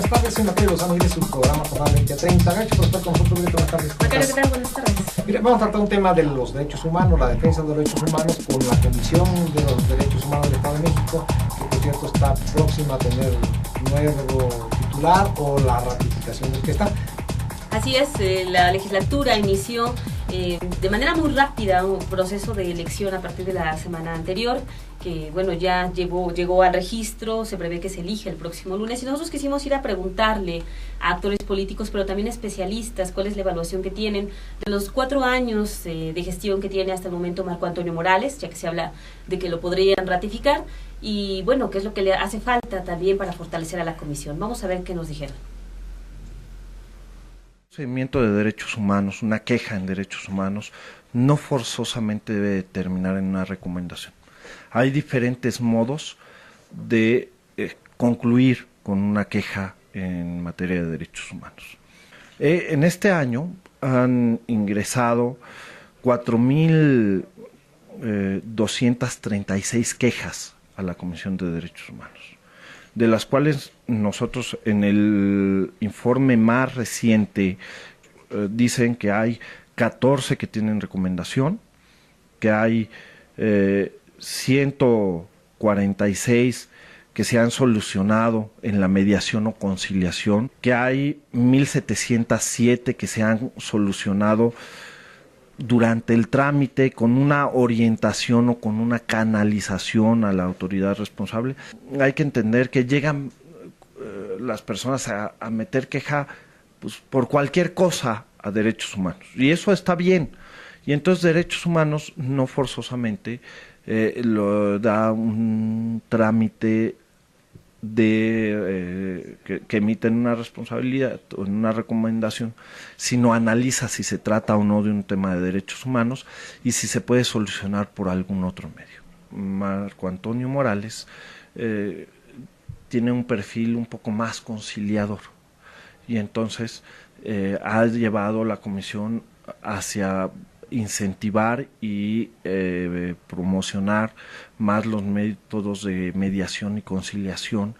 buenas tardes. Soy Mateo Lozano y este es su programa Jornada 2030. Gracias por estar con nosotros. Buenas tardes. Macario, ¿qué tal? Buenas tardes. Mira, vamos a tratar un tema de los derechos humanos, la defensa de los derechos humanos, con la Comisión de los Derechos Humanos del Estado de México, que por cierto está próxima a tener nuevo titular o la ratificación del que está. Así es, la legislatura inició de manera muy rápida un proceso de elección a partir de la semana anterior, que bueno, ya llegó al registro, se prevé que se elige el próximo lunes, y nosotros quisimos ir a preguntarle a actores políticos, pero también especialistas, cuál es la evaluación que tienen de los 4 años de gestión que tiene hasta el momento Marco Antonio Morales, ya que se habla de que lo podrían ratificar, y bueno, qué es lo que le hace falta también para fortalecer a la comisión. Vamos a ver qué nos dijeron. Un procedimiento de derechos humanos, una queja en derechos humanos, no forzosamente debe terminar en una recomendación. Hay diferentes modos de concluir con una queja en materia de derechos humanos. En este año han ingresado 4.236 quejas a la Comisión de Derechos Humanos, de las cuales nosotros en el informe más reciente dicen que hay 14 que tienen recomendación, que hay 146 que se han solucionado en la mediación o conciliación, que hay 1.707 que se han solucionado durante el trámite con una orientación o con una canalización a la autoridad responsable. Hay que entender que llegan las personas a meter queja pues, por cualquier cosa a derechos humanos, y eso está bien, y entonces derechos humanos no forzosamente lo da un trámite de que emiten una responsabilidad o una recomendación, sino analiza si se trata o no de un tema de derechos humanos y si se puede solucionar por algún otro medio. Marco Antonio Morales tiene un perfil un poco más conciliador, y entonces ha llevado la comisión hacia incentivar y promocionar más los métodos de mediación y conciliación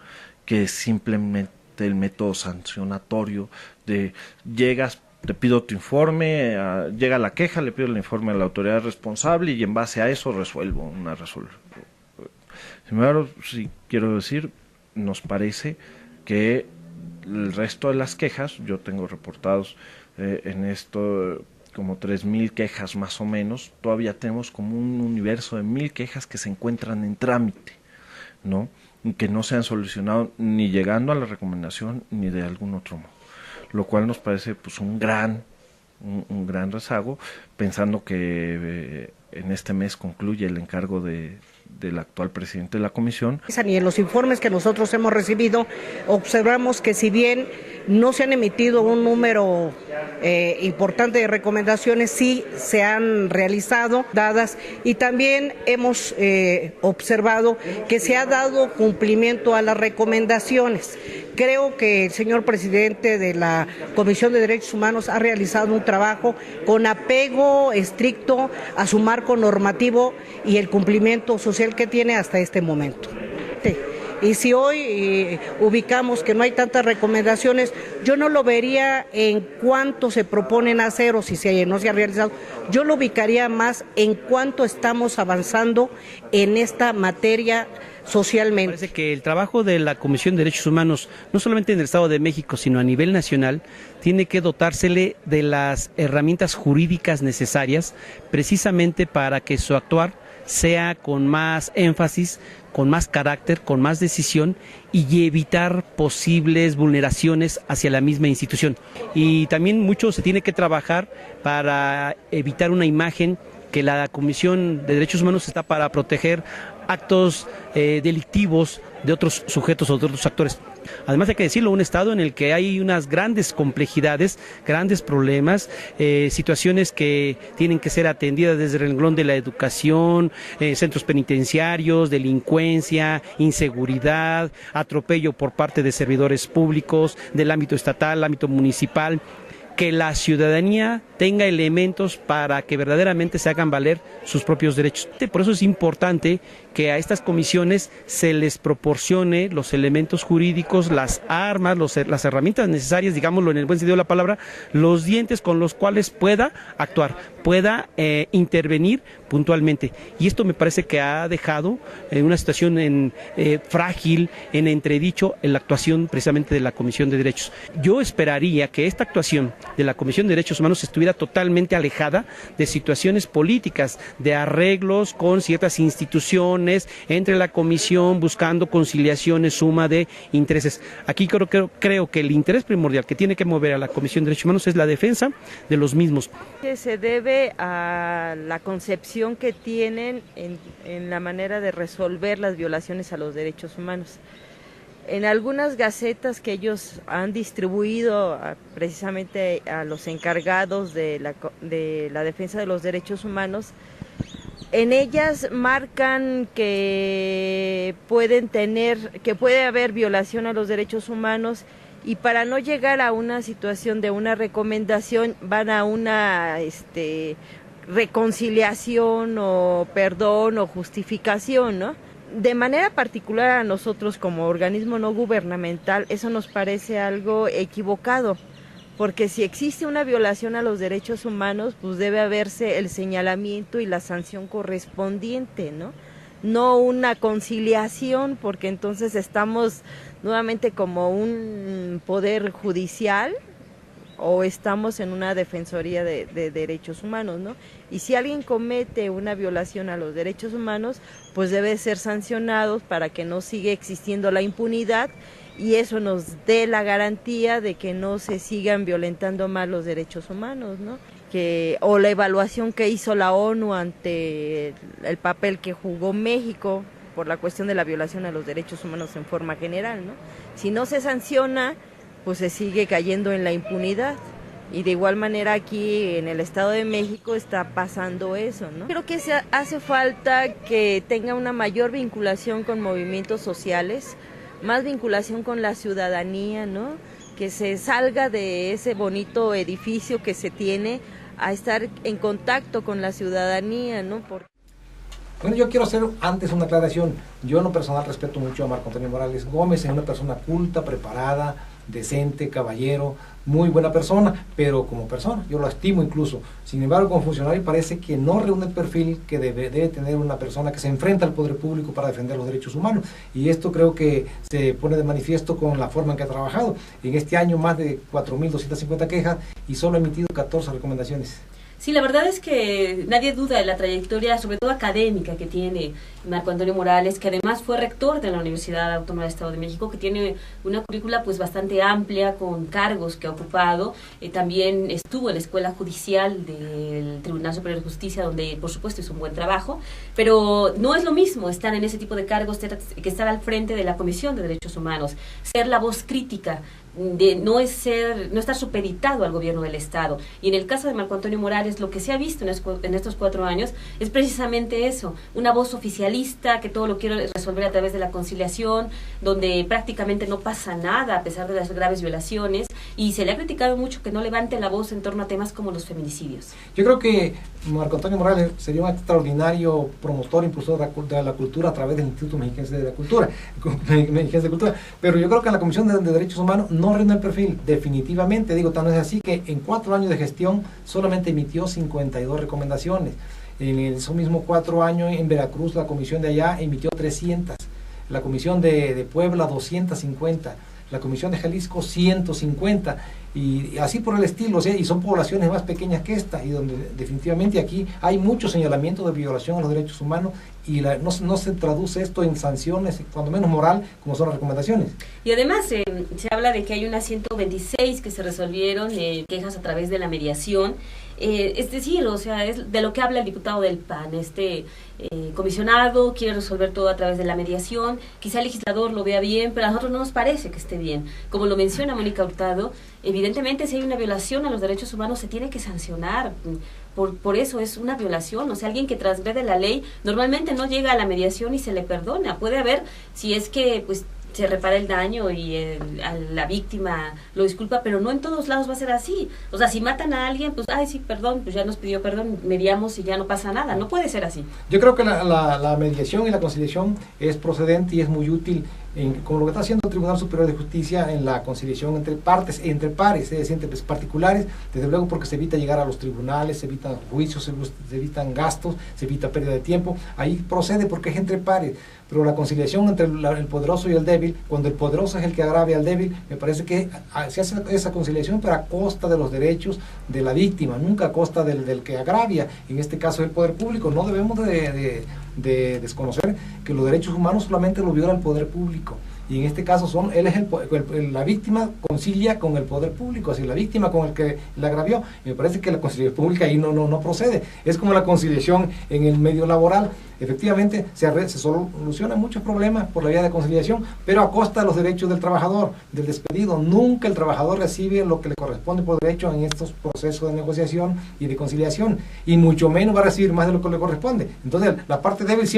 que simplemente el método sancionatorio de llegas, te pido tu informe, llega la queja, le pido el informe a la autoridad responsable y en base a eso resuelvo una resolución. Sin embargo, sí quiero decir, nos parece que el resto de las quejas, yo tengo reportados en esto como 3.000 quejas más o menos, todavía tenemos como un universo de 1.000 quejas que se encuentran en trámite, ¿no? Y que no se han solucionado ni llegando a la recomendación ni de algún otro modo, lo cual nos parece pues un gran rezago, pensando que en este mes concluye el encargo del actual presidente de la comisión. Y en los informes que nosotros hemos recibido, observamos que si bien no se han emitido un número importante de recomendaciones, sí se han realizado, dadas, y también hemos observado que se ha dado cumplimiento a las recomendaciones. Creo que el señor presidente de la Comisión de Derechos Humanos ha realizado un trabajo con apego estricto a su marco normativo y el cumplimiento social que tiene hasta este momento. Y si hoy ubicamos que no hay tantas recomendaciones, yo no lo vería en cuánto se proponen hacer o si no se ha realizado, yo lo ubicaría más en cuánto estamos avanzando en esta materia socialmente. Parece que el trabajo de la Comisión de Derechos Humanos, no solamente en el Estado de México, sino a nivel nacional, tiene que dotársele de las herramientas jurídicas necesarias precisamente para que su actuar sea con más énfasis, con más carácter, con más decisión y evitar posibles vulneraciones hacia la misma institución. Y también mucho se tiene que trabajar para evitar una imagen que la Comisión de Derechos Humanos está para proteger actos delictivos de otros sujetos o de otros actores. Además hay que decirlo, un estado en el que hay unas grandes complejidades, grandes problemas, situaciones que tienen que ser atendidas desde el renglón de la educación, centros penitenciarios, delincuencia, inseguridad, atropello por parte de servidores públicos, del ámbito estatal, ámbito municipal, que la ciudadanía tenga elementos para que verdaderamente se hagan valer sus propios derechos. Por eso es importante que a estas comisiones se les proporcione los elementos jurídicos, las armas, las herramientas necesarias, digámoslo en el buen sentido de la palabra, los dientes con los cuales pueda actuar, pueda intervenir puntualmente. Y esto me parece que ha dejado una situación frágil, en entredicho, en la actuación precisamente de la Comisión de Derechos. Yo esperaría que esta actuación de la Comisión de Derechos Humanos estuviera totalmente alejada de situaciones políticas, de arreglos con ciertas instituciones, entre la comisión, buscando conciliaciones, suma de intereses. Aquí creo que el interés primordial que tiene que mover a la Comisión de Derechos Humanos es la defensa de los mismos. Se debe a la concepción que tienen en la manera de resolver las violaciones a los derechos humanos. En algunas gacetas que ellos han distribuido precisamente a los encargados de la defensa de los derechos humanos, en ellas marcan que puede haber violación a los derechos humanos, y para no llegar a una situación de una recomendación van a una reconciliación o perdón o justificación, ¿no? De manera particular a nosotros como organismo no gubernamental eso nos parece algo equivocado, porque si existe una violación a los derechos humanos, pues debe haberse el señalamiento y la sanción correspondiente, ¿no? No una conciliación, porque entonces estamos nuevamente como un poder judicial o estamos en una defensoría de derechos humanos, ¿no? Y si alguien comete una violación a los derechos humanos, pues debe ser sancionado para que no siga existiendo la impunidad y eso nos dé la garantía de que no se sigan violentando más los derechos humanos, ¿no? O la evaluación que hizo la ONU ante el papel que jugó México por la cuestión de la violación a los derechos humanos en forma general, ¿no? Si no se sanciona, pues se sigue cayendo en la impunidad. Y de igual manera aquí en el Estado de México está pasando eso, ¿no? Creo que hace falta que tenga una mayor vinculación con movimientos sociales, más vinculación con la ciudadanía, ¿no? Que se salga de ese bonito edificio que se tiene a estar en contacto con la ciudadanía, ¿no? Bueno, yo quiero hacer antes una aclaración. Yo en lo personal respeto mucho a Marco Antonio Morales Gómez, es una persona culta, preparada, decente, caballero, muy buena persona, pero como persona, yo lo estimo incluso. Sin embargo, como funcionario parece que no reúne el perfil que debe tener una persona que se enfrenta al poder público para defender los derechos humanos. Y esto creo que se pone de manifiesto con la forma en que ha trabajado. En este año más de 4.250 quejas y solo ha emitido 14 recomendaciones. Sí, la verdad es que nadie duda de la trayectoria, sobre todo académica, que tiene Marco Antonio Morales, que además fue rector de la Universidad Autónoma del Estado de México, que tiene una currícula pues bastante amplia con cargos que ha ocupado. También estuvo en la Escuela Judicial del Tribunal Superior de Justicia, donde por supuesto hizo un buen trabajo, pero no es lo mismo estar en ese tipo de cargos que estar al frente de la Comisión de Derechos Humanos, ser la voz crítica, de no estar supeditado al gobierno del Estado. Y en el caso de Marco Antonio Morales, lo que se ha visto en estos 4 años es precisamente eso, una voz oficialista que todo lo quiere resolver a través de la conciliación, donde prácticamente no pasa nada a pesar de las graves violaciones, y se le ha criticado mucho que no levante la voz en torno a temas como los feminicidios. Yo creo que Marco Antonio Morales sería un extraordinario promotor, impulsor de la cultura a través del Instituto Mexiquense de Cultura, pero yo creo que la Comisión de Derechos Humanos no reúne el perfil, definitivamente. Digo, tan es así que en 4 años de gestión solamente emitió 52 recomendaciones. En esos mismos 4 años en Veracruz, la comisión de allá emitió 300, la comisión de Puebla 250, la comisión de Jalisco 150, y así por el estilo, o sea, y son poblaciones más pequeñas que esta, y donde definitivamente aquí hay muchos señalamientos de violación a los derechos humanos, y no se traduce esto en sanciones, cuando menos moral, como son las recomendaciones. Y además se habla de que hay unas 126 que se resolvieron, quejas a través de la mediación. Es decir, o sea, es de lo que habla el diputado del PAN, comisionado quiere resolver todo a través de la mediación, quizá el legislador lo vea bien, pero a nosotros no nos parece que esté bien. Como lo menciona Mónica Hurtado, evidentemente si hay una violación a los derechos humanos se tiene que sancionar, por eso es una violación, o sea, alguien que transgrede la ley normalmente no llega a la mediación y se le perdona. Puede haber, si es que pues se repara el daño y a la víctima lo disculpa, pero no en todos lados va a ser así. O sea, si matan a alguien, pues, ay, sí, perdón, pues ya nos pidió perdón, mediamos y ya no pasa nada. No puede ser así. Yo creo que la mediación y la conciliación es procedente y es muy útil, como lo que está haciendo el Tribunal Superior de Justicia en la conciliación entre partes, entre pares, es decir, entre particulares, desde luego porque se evita llegar a los tribunales, se evitan juicios, se evitan gastos, se evita pérdida de tiempo. Ahí procede porque es entre pares. Pero la conciliación entre el poderoso y el débil, cuando el poderoso es el que agravia al débil, me parece que se hace esa conciliación, pero a costa de los derechos de la víctima, nunca a costa del que agravia, en este caso el poder público. No debemos de desconocer que los derechos humanos solamente los viola el poder público. Y en este caso la víctima concilia con el poder público, así la víctima con el que la agravió. Y me parece que la conciliación pública ahí no procede. Es como la conciliación en el medio laboral. Efectivamente se solucionan muchos problemas por la vía de conciliación, pero a costa de los derechos del trabajador, del despedido. Nunca el trabajador recibe lo que le corresponde por derecho en estos procesos de negociación y de conciliación, y mucho menos va a recibir más de lo que le corresponde. Entonces la parte débil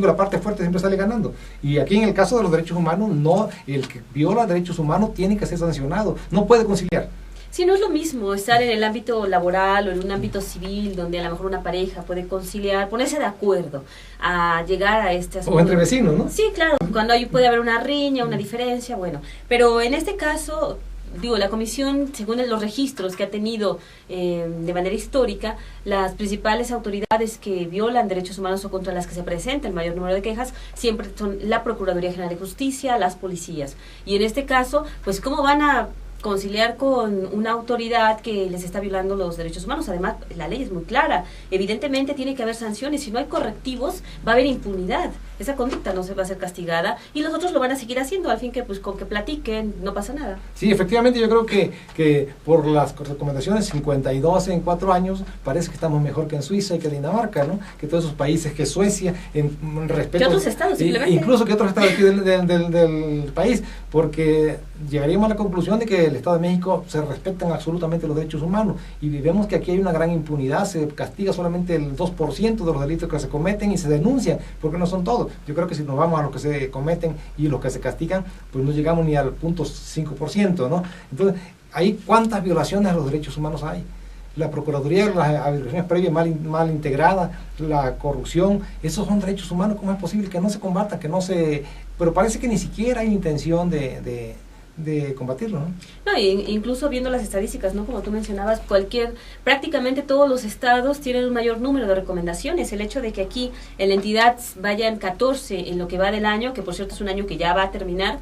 la parte fuerte siempre sale ganando. Y aquí en el caso de los derechos humanos, no, el que viola derechos humanos tiene que ser sancionado, no puede conciliar. Sí, no es lo mismo estar en el ámbito laboral o en un ámbito civil donde a lo mejor una pareja puede conciliar, ponerse de acuerdo a llegar a este asunto. O entre vecinos, ¿no? Sí, claro, cuando puede haber una riña, una diferencia, bueno. Pero en este caso, digo, la comisión, según los registros que ha tenido de manera histórica, las principales autoridades que violan derechos humanos o contra las que se presenta el mayor número de quejas siempre son la Procuraduría General de Justicia, las policías. Y en este caso, pues, ¿cómo van a conciliar con una autoridad que les está violando los derechos humanos? Además, la ley es muy clara. Evidentemente tiene que haber sanciones. Si no hay correctivos, va a haber impunidad. Esa conducta no se va a ser castigada y los otros lo van a seguir haciendo, al fin que pues con que platiquen no pasa nada. Sí, efectivamente yo creo que por las recomendaciones 52 en 4 años parece que estamos mejor que en Suiza y que Dinamarca, ¿no? Que todos esos países, que Suecia, en respeto... Que otros estados, simplemente. Incluso que otros estados aquí del país, porque llegaríamos a la conclusión de que el Estado de México se respetan absolutamente los derechos humanos y vemos que aquí hay una gran impunidad, se castiga solamente el 2% de los delitos que se cometen y se denuncian, porque no son todos. Yo creo que si nos vamos a los que se cometen y los que se castigan, pues no llegamos ni al 0.5%, ¿no? Entonces, ahí ¿cuántas violaciones a los derechos humanos hay? La Procuraduría, las averiguaciones previas mal integradas, la corrupción, esos son derechos humanos. ¿Cómo es posible que no se combatan, pero parece que ni siquiera hay intención de combatirlo, ¿no? No, incluso viendo las estadísticas, ¿no? Como tú mencionabas, prácticamente todos los estados tienen un mayor número de recomendaciones. El hecho de que aquí en la entidad vayan 14 en lo que va del año, que por cierto es un año que ya va a terminar,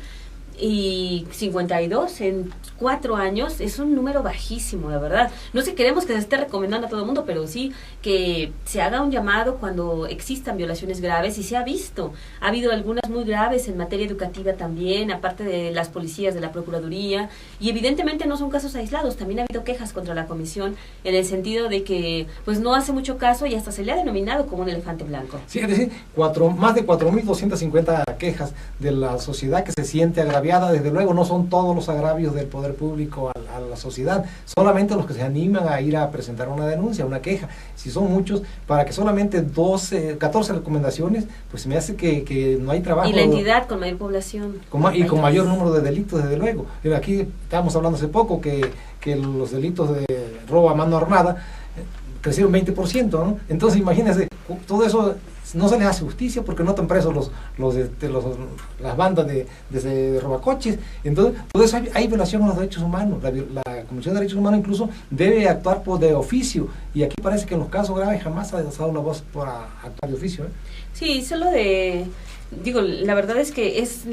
y 52 en 4 años, es un número bajísimo, la verdad. No sé, queremos que se esté recomendando a todo el mundo, pero sí que se haga un llamado cuando existan violaciones graves, y se ha visto. Ha habido algunas muy graves en materia educativa también, aparte de las policías, de la Procuraduría, y evidentemente no son casos aislados. También ha habido quejas contra la comisión en el sentido de que pues no hace mucho caso y hasta se le ha denominado como un elefante blanco. Sí, es decir, más de 4.250 quejas de la sociedad que se siente agraviada. Desde luego no son todos los agravios del poder público a la sociedad, solamente los que se animan a ir a presentar una denuncia, una queja. Si son muchos, para que solamente 14 recomendaciones, pues me hace que no hay trabajo. Y la entidad con mayor población. Con mayor número de delitos, desde luego. Aquí estábamos hablando hace poco que los delitos de robo a mano armada crecieron 20%, ¿no? Entonces imagínense, todo eso no se les hace justicia porque no están presos las bandas de robacoches. Entonces, todo eso hay violación a los derechos humanos. La Comisión de Derechos Humanos incluso debe actuar de oficio, y aquí parece que en los casos graves jamás ha alzado la voz para actuar de oficio, ¿eh? Sí, la verdad es que es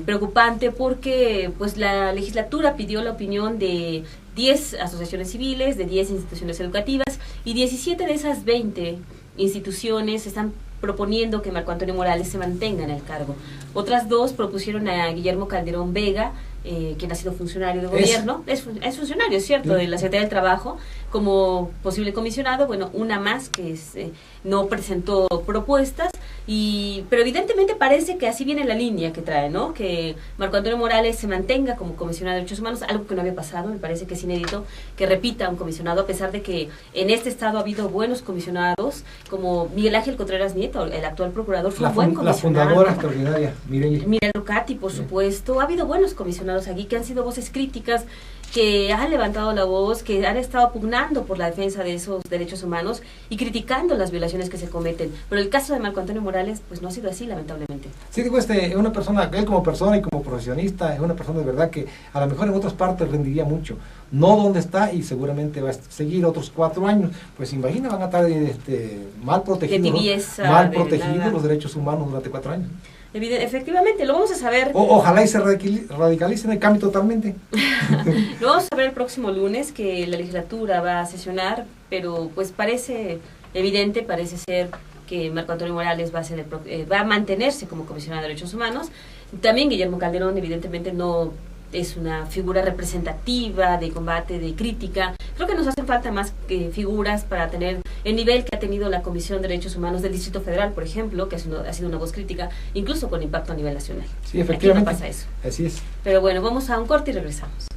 preocupante porque pues la legislatura pidió la opinión de 10 asociaciones civiles, de 10 instituciones educativas, y 17 de esas 20 instituciones están proponiendo que Marco Antonio Morales se mantenga en el cargo. Otras 2 propusieron a Guillermo Calderón Vega, quien ha sido funcionario de gobierno, es funcionario, es cierto, de la Secretaría del Trabajo, como posible comisionado. Bueno, una más que no presentó propuestas, Pero evidentemente parece que así viene la línea que trae, ¿no? Que Marco Antonio Morales se mantenga como comisionado de derechos humanos, algo que no había pasado, me parece que es inédito, que repita un comisionado, a pesar de que en este estado ha habido buenos comisionados, como Miguel Ángel Contreras Nieto, el actual procurador, fue un buen comisionado. La fundadora extraordinaria, Mireya Locati, por supuesto. Ha habido buenos comisionados aquí que han sido voces críticas, que han levantado la voz, que han estado pugnando por la defensa de esos derechos humanos y criticando las violaciones que se cometen. Pero el caso de Marco Antonio Morales, pues no ha sido así, lamentablemente. Sí, digo, es una persona, él como persona y como profesionista, es una persona de verdad que a lo mejor en otras partes rendiría mucho. No donde está, y seguramente va a seguir otros 4 años. Pues imagina, van a estar mal protegidos los derechos humanos durante 4 años. Efectivamente, lo vamos a saber. Ojalá y se radicalicen el cambio totalmente. Lo vamos a ver el próximo lunes, que la legislatura va a sesionar, pero pues parece ser que Marco Antonio Morales va a mantenerse como comisionado de derechos humanos. También Guillermo Calderón, evidentemente, no es una figura representativa de combate, de crítica. Creo que nos hacen falta más figuras para tener el nivel que ha tenido la Comisión de Derechos Humanos del Distrito Federal, por ejemplo, que ha sido una voz crítica, incluso con impacto a nivel nacional. Sí, efectivamente. Aquí no pasa eso. Así es. Pero bueno, vamos a un corte y regresamos.